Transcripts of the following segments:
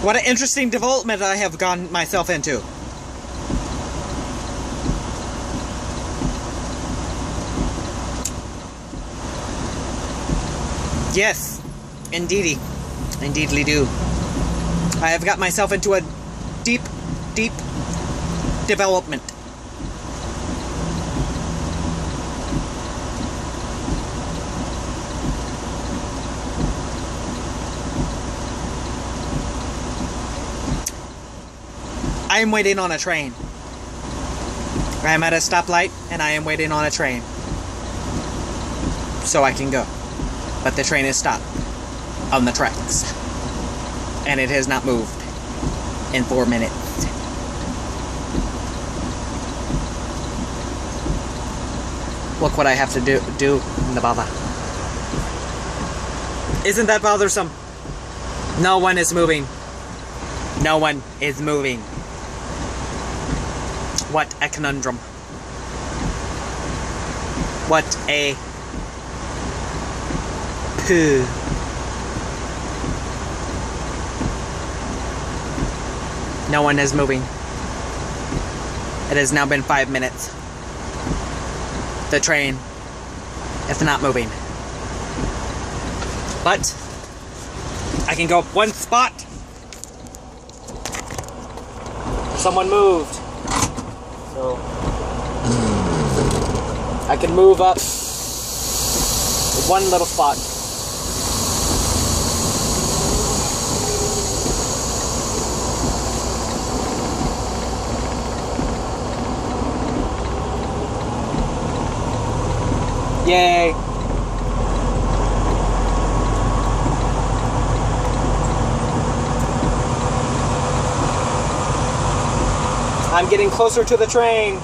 What an interesting development I have gotten myself into. Yes, indeedy. Indeedly do. I have got myself into a deep, deep development. I am waiting on a train. I am at a stoplight and I am waiting on a train. So I can go. But the train is stopped on the tracks. And it has not moved in 4 minutes. Look what I have to do in the bother. Isn't that bothersome? No one is moving. No one is moving. What a conundrum. What a poo. No one is moving. It has now been 5 minutes. The train is not moving. But I can go up one spot. Someone moved. So I can move up one little spot. Yay! I'm getting closer to the train.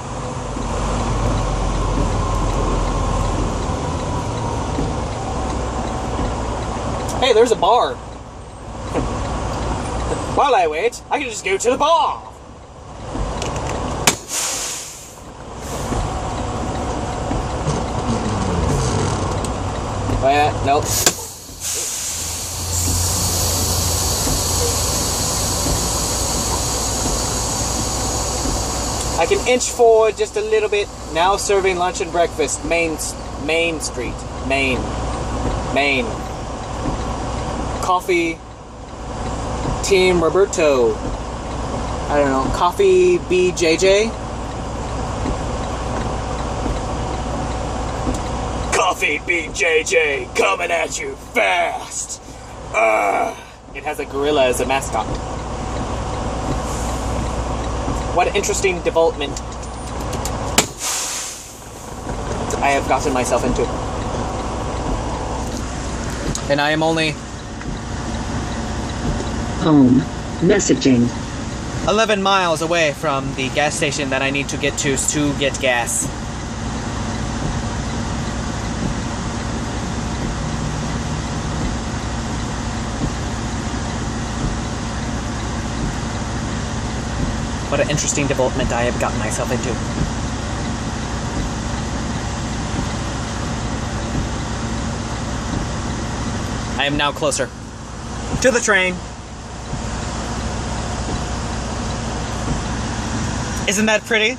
Hey, there's a bar. While I wait, I can just go to the bar. Oh yeah, nope. I can inch forward just a little bit. Now serving lunch and breakfast. Main Street. Main. Coffee. Team Roberto. I don't know. Coffee BJJ. Coffee BJJ coming at you fast. It has a gorilla as a mascot. What an interesting development I have gotten myself into. And I am only home messaging 11 miles away from the gas station that I need to get to get gas. What an interesting development I have gotten myself into. I am now closer to the train. Isn't that pretty?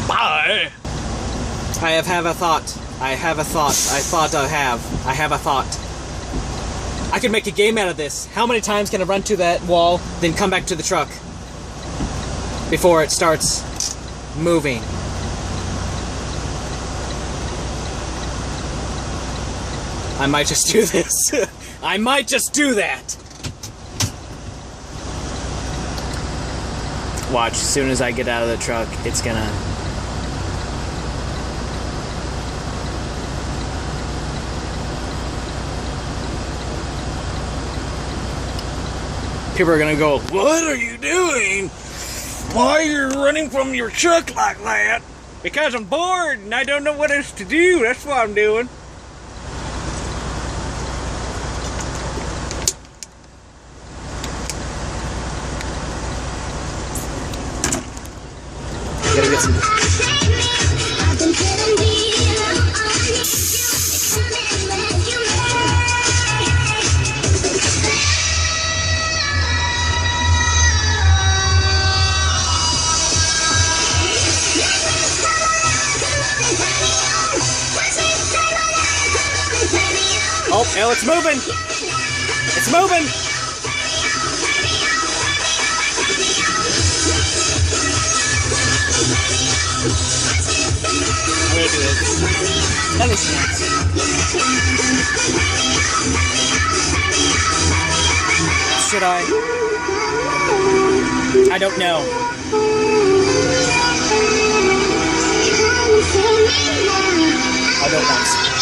Bye. I have a thought. I have a thought. I could make a game out of this. How many times can I run to that wall, then come back to the truck before it starts moving? I might just do this. I might just do that. Watch, as soon as I get out of the truck, it's gonna... People are gonna go, "What are you doing? Why are you running from your truck like that?" Because I'm bored and I don't know what else to do. That's what I'm doing. Gotta get some. Oh, it's moving! It's moving! I'm gonna do this. That makes sense. Should I? I don't know. I don't want to.